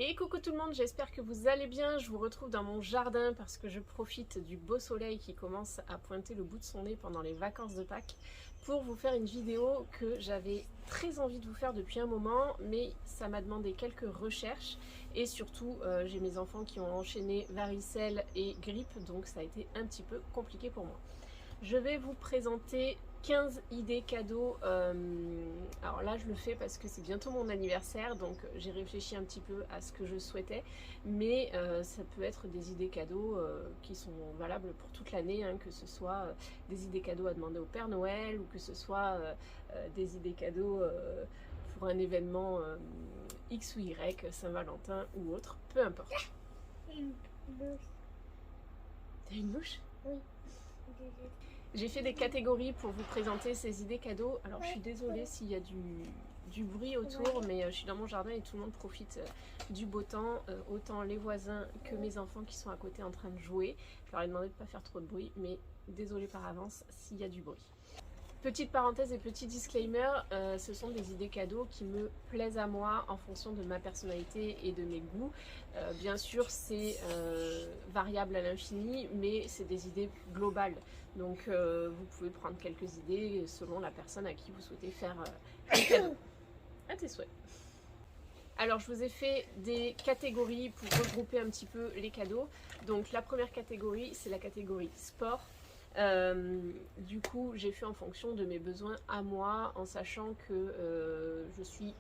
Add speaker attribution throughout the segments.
Speaker 1: Et coucou tout le monde, j'espère que vous allez bien. Je vous retrouve dans mon jardin parce que je profite du beau soleil qui commence à pointer le bout de son nez pendant les vacances de Pâques pour vous faire une vidéo que j'avais très envie de vous faire depuis un moment, mais ça m'a demandé quelques recherches et surtout j'ai mes enfants qui ont enchaîné varicelle et grippe, donc ça a été un petit peu compliqué pour moi. Je vais vous présenter 15 idées cadeaux. Alors là je le fais parce que c'est bientôt mon anniversaire, donc j'ai réfléchi un petit peu à ce que je souhaitais, mais ça peut être des idées cadeaux qui sont valables pour toute l'année, hein, que ce soit des idées cadeaux à demander au Père Noël ou que ce soit des idées cadeaux pour un événement X ou Y, Saint-Valentin ou autre, peu importe.
Speaker 2: Une louche.
Speaker 1: T'as une louche?
Speaker 2: Oui.
Speaker 1: J'ai fait des catégories pour vous présenter ces idées cadeaux. Alors je suis désolée s'il y a du bruit autour, mais je suis dans mon jardin et tout le monde profite du beau temps, autant les voisins que mes enfants qui sont à côté en train de jouer. Je leur ai demandé de ne pas faire trop de bruit, mais désolée par avance s'il y a du bruit. Petite parenthèse et petit disclaimer, ce sont des idées cadeaux qui me plaisent à moi en fonction de ma personnalité et de mes goûts. Bien sûr c'est variable à l'infini, mais c'est des idées globales. Donc vous pouvez prendre quelques idées selon la personne à qui vous souhaitez faire un cadeau. À tes souhaits. Alors je vous ai fait des catégories pour regrouper un petit peu les cadeaux. Donc la première catégorie, c'est la catégorie sport. Du coup j'ai fait en fonction de mes besoins à moi, en sachant que je suis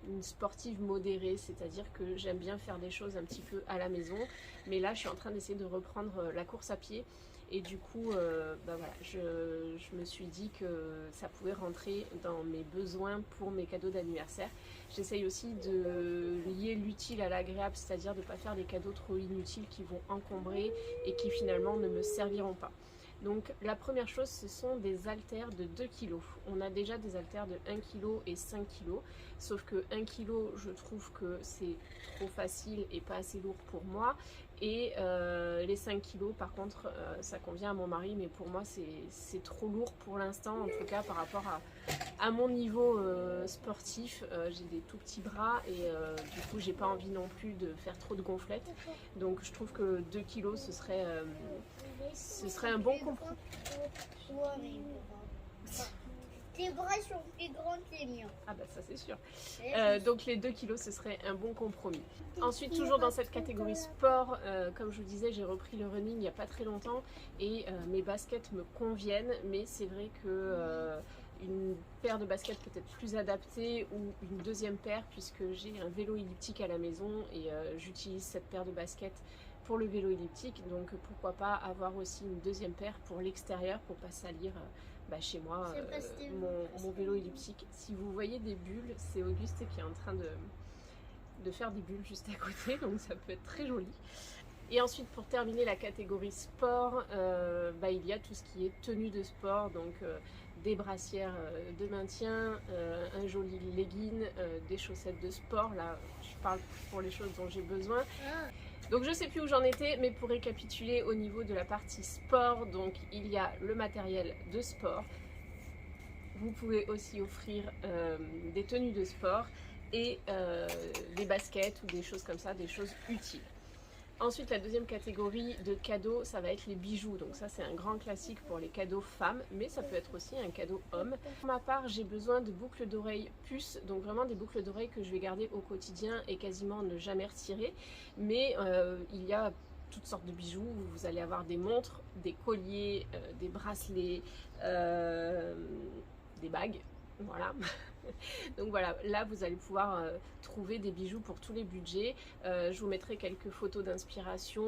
Speaker 1: une sportive modérée, c'est-à-dire que j'aime bien faire des choses un petit peu à la maison, mais là je suis en train d'essayer de reprendre la course à pied et du coup voilà, je me suis dit que ça pouvait rentrer dans mes besoins pour mes cadeaux d'anniversaire. J'essaye aussi de lier l'utile à l'agréable, c'est-à-dire de ne pas faire des cadeaux trop inutiles qui vont encombrer et qui finalement ne me serviront pas. Donc la première chose, ce sont des haltères de 2 kg. On a déjà des haltères de 1 kg et 5 kg, sauf que 1 kg, je trouve que c'est trop facile et pas assez lourd pour moi. Et les 5 kg, par contre, ça convient à mon mari, mais pour moi, c'est trop lourd pour l'instant, en tout cas par rapport à mon niveau sportif. J'ai des tout petits bras et du coup, j'ai pas envie non plus de faire trop de gonflettes. Donc je trouve que 2 kg, ce serait un bon compromis.
Speaker 2: Tes bras sont plus grands que les miens.
Speaker 1: Ah bah ça c'est sûr. Donc les 2 kilos ce serait un bon compromis. Ensuite toujours dans cette catégorie sport, comme je vous disais j'ai repris le running il n'y a pas très longtemps et mes baskets me conviennent, mais c'est vrai que une paire de baskets peut-être plus adaptée ou une deuxième paire, puisque j'ai un vélo elliptique à la maison et j'utilise cette paire de baskets pour le vélo elliptique, donc pourquoi pas avoir aussi une deuxième paire pour l'extérieur pour pas salir chez moi mon vélo elliptique. Si vous voyez des bulles, c'est Auguste qui est en train de faire des bulles juste à côté, donc ça peut être très joli. Et ensuite pour terminer la catégorie sport, il y a tout ce qui est tenue de sport, donc des brassières de maintien, un joli legging, des chaussettes de sport. Là je parle pour les choses dont j'ai besoin. Donc je sais plus où j'en étais, mais pour récapituler au niveau de la partie sport, donc il y a le matériel de sport. Vous pouvez aussi offrir des tenues de sport et des baskets ou des choses comme ça, des choses utiles. Ensuite, la deuxième catégorie de cadeaux, ça va être les bijoux. Donc ça, c'est un grand classique pour les cadeaux femmes, mais ça peut être aussi un cadeau homme. Pour ma part, j'ai besoin de boucles d'oreilles puces, donc vraiment des boucles d'oreilles que je vais garder au quotidien et quasiment ne jamais retirer. Mais il y a toutes sortes de bijoux. Vous allez avoir des montres, des colliers, des bracelets, des bagues. Voilà. Donc voilà, là vous allez pouvoir trouver des bijoux pour tous les budgets. Je vous mettrai quelques photos d'inspiration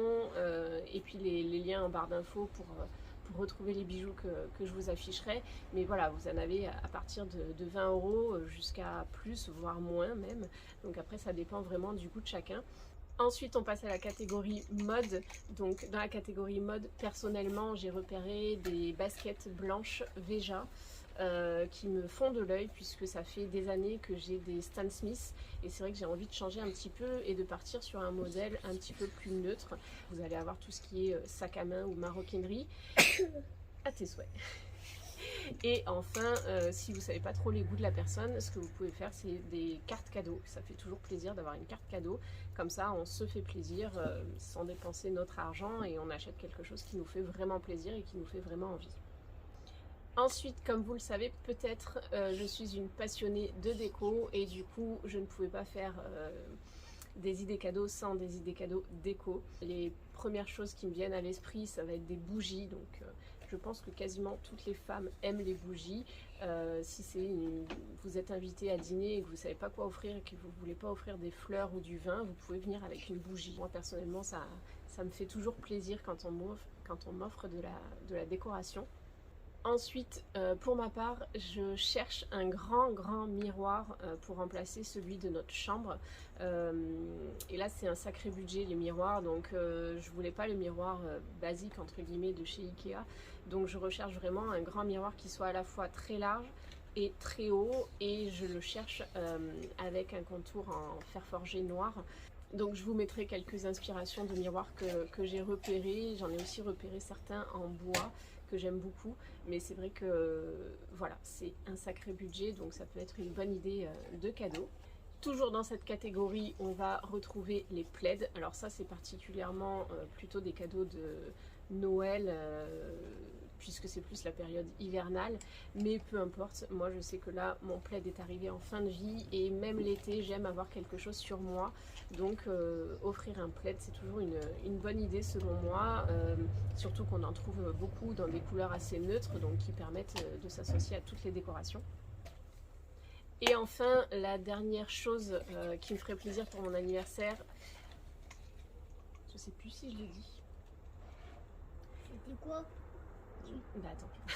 Speaker 1: et puis les liens en barre d'infos pour retrouver les bijoux que je vous afficherai. Mais voilà, vous en avez à partir de 20 € jusqu'à plus, voire moins même. Donc après ça dépend vraiment du goût de chacun. Ensuite on passe à la catégorie mode. Donc dans la catégorie mode, personnellement j'ai repéré des baskets blanches Veja qui me font de l'œil, puisque ça fait des années que j'ai des Stan Smith et c'est vrai que j'ai envie de changer un petit peu et de partir sur un modèle un petit peu plus neutre. Vous allez avoir tout ce qui est sac à main ou maroquinerie à tes souhaits. Et enfin, si vous ne savez pas trop les goûts de la personne, ce que vous pouvez faire, c'est des cartes cadeaux. Ça fait toujours plaisir d'avoir une carte cadeau. Comme ça, on se fait plaisir sans dépenser notre argent et on achète quelque chose qui nous fait vraiment plaisir et qui nous fait vraiment envie. Ensuite, comme vous le savez peut-être, je suis une passionnée de déco et du coup, je ne pouvais pas faire des idées cadeaux sans des idées cadeaux déco. Les premières choses qui me viennent à l'esprit, ça va être des bougies. Donc, je pense que quasiment toutes les femmes aiment les bougies. Si vous êtes invité à dîner et que vous ne savez pas quoi offrir et que vous ne voulez pas offrir des fleurs ou du vin, vous pouvez venir avec une bougie. Moi, personnellement, ça me fait toujours plaisir quand on m'offre de la décoration. Ensuite, pour ma part, je cherche un grand miroir pour remplacer celui de notre chambre. Et là, c'est un sacré budget, les miroirs. Donc, je voulais pas le miroir basique, entre guillemets, de chez Ikea. Donc, je recherche vraiment un grand miroir qui soit à la fois très large et très haut. Et je le cherche avec un contour en fer forgé noir. Donc je vous mettrai quelques inspirations de miroirs que j'ai repérés. J'en ai aussi repéré certains en bois que j'aime beaucoup. Mais c'est vrai que voilà, c'est un sacré budget, donc ça peut être une bonne idée de cadeau. Toujours dans cette catégorie, on va retrouver les plaids. Alors ça, c'est particulièrement plutôt des cadeaux de Noël, puisque c'est plus la période hivernale, mais peu importe, moi je sais que là mon plaid est arrivé en fin de vie et même l'été j'aime avoir quelque chose sur moi, donc offrir un plaid c'est toujours une bonne idée selon moi, surtout qu'on en trouve beaucoup dans des couleurs assez neutres, donc qui permettent de s'associer à toutes les décorations. Et enfin, la dernière chose qui me ferait plaisir pour mon anniversaire, je sais plus si je l'ai dit.
Speaker 2: C'était quoi?
Speaker 1: Bah attends,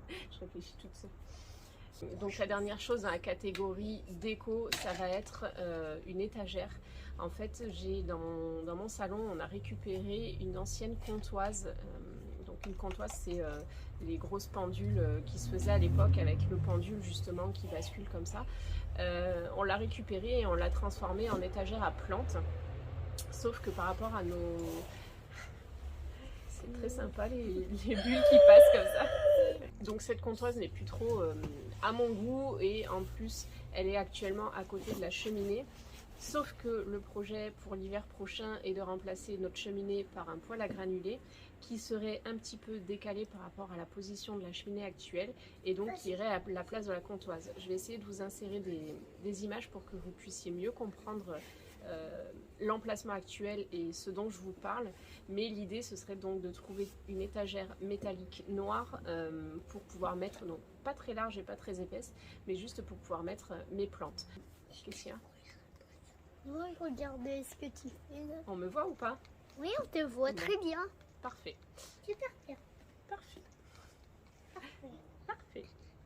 Speaker 1: je réfléchis toute seule. Donc la dernière chose dans la catégorie déco, ça va être une étagère. En fait, j'ai dans mon salon, on a récupéré une ancienne comptoise. Donc une comptoise, c'est les grosses pendules qui se faisaient à l'époque avec le pendule justement qui bascule comme ça. On l'a récupérée et on l'a transformée en étagère à plantes. Sauf que par rapport à nos... C'est très sympa les bulles qui passent comme ça. Donc cette comptoise n'est plus trop à mon goût et en plus elle est actuellement à côté de la cheminée. Sauf que le projet pour l'hiver prochain est de remplacer notre cheminée par un poêle à granulés qui serait un petit peu décalé par rapport à la position de la cheminée actuelle et donc qui irait à la place de la comptoise. Je vais essayer de vous insérer des images pour que vous puissiez mieux comprendre l'emplacement actuel et ce dont je vous parle, mais l'idée ce serait donc de trouver une étagère métallique noire pour pouvoir mettre, donc pas très large et pas très épaisse, mais juste pour pouvoir mettre mes plantes. Qu'est-ce qu'il y a?
Speaker 2: Oui, regardez ce que tu fais là.
Speaker 1: On me voit ou pas?
Speaker 2: Oui, on te voit très bien.
Speaker 1: Parfait.
Speaker 2: Super bien.
Speaker 1: Parfait. Parfait.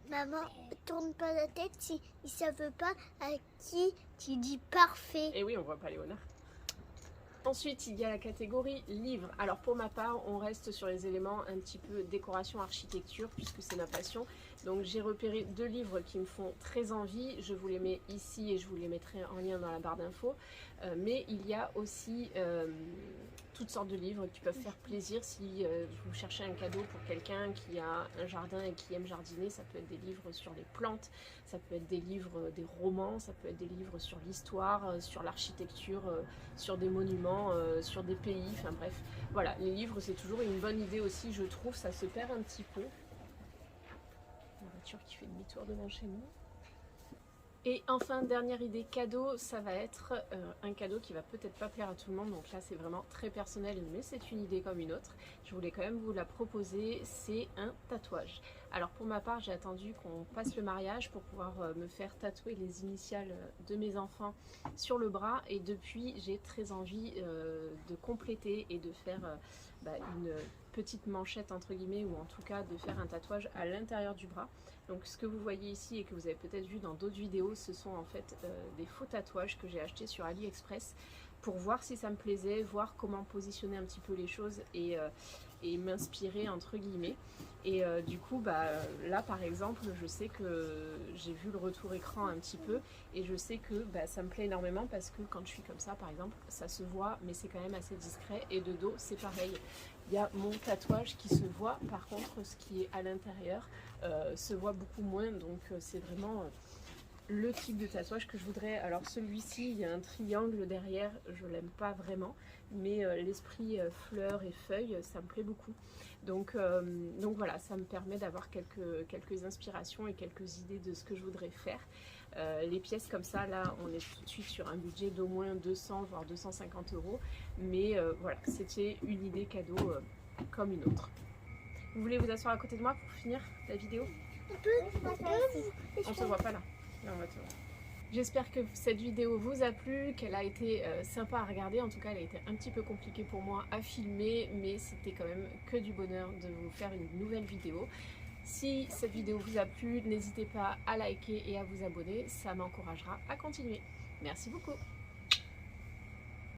Speaker 2: Maman, tourne pas la tête si ils savent pas à qui tu dis parfait.
Speaker 1: Et oui, on voit pas Léonard. Ensuite, il y a la catégorie livres. Alors pour ma part, on reste sur les éléments un petit peu décoration, architecture, puisque c'est ma passion. Donc j'ai repéré 2 livres qui me font très envie. Je vous les mets ici et je vous les mettrai en lien dans la barre d'infos. Mais il y a aussi toutes sortes de livres qui peuvent faire plaisir si vous cherchez un cadeau pour quelqu'un qui a un jardin et qui aime jardiner. Ça peut être des livres sur les plantes, ça peut être des livres, des romans, ça peut être des livres sur l'histoire, sur l'architecture, sur des monuments, sur des pays, enfin bref. Voilà, les livres c'est toujours une bonne idée aussi, je trouve, ça se perd un petit peu. La voiture qui fait demi-tour devant chez nous. Et enfin, dernière idée cadeau, ça va être un cadeau qui va peut-être pas plaire à tout le monde, donc là c'est vraiment très personnel, mais c'est une idée comme une autre. Je voulais quand même vous la proposer, c'est un tatouage. Alors pour ma part, j'ai attendu qu'on passe le mariage pour pouvoir me faire tatouer les initiales de mes enfants sur le bras, et depuis j'ai très envie de compléter et de faire une petite manchette entre guillemets, ou en tout cas de faire un tatouage à l'intérieur du bras. Donc ce que vous voyez ici et que vous avez peut-être vu dans d'autres vidéos, ce sont en fait des faux tatouages que j'ai achetés sur AliExpress pour voir si ça me plaisait, voir comment positionner un petit peu les choses et et m'inspirer entre guillemets. Et du coup, là par exemple, je sais que j'ai vu le retour écran un petit peu et je sais que ça me plaît énormément parce que quand je suis comme ça par exemple, ça se voit mais c'est quand même assez discret, et de dos c'est pareil. Il y a mon tatouage qui se voit, par contre ce qui est à l'intérieur se voit beaucoup moins, donc c'est vraiment le type de tatouage que je voudrais. Alors celui-ci, il y a un triangle derrière, je l'aime pas vraiment, mais l'esprit fleurs et feuilles, ça me plaît beaucoup. Donc voilà, ça me permet d'avoir quelques inspirations et quelques idées de ce que je voudrais faire. Les pièces comme ça, là, on est tout de suite sur un budget d'au moins 200 voire 250 €. Mais voilà, c'était une idée cadeau comme une autre. Vous voulez vous asseoir à côté de moi pour finir la vidéo? On se voit pas là. Non, on va te voir. J'espère que cette vidéo vous a plu, qu'elle a été sympa à regarder. En tout cas, elle a été un petit peu compliquée pour moi à filmer, mais c'était quand même que du bonheur de vous faire une nouvelle vidéo. Si cette vidéo vous a plu, n'hésitez pas à liker et à vous abonner, ça m'encouragera à continuer. Merci beaucoup.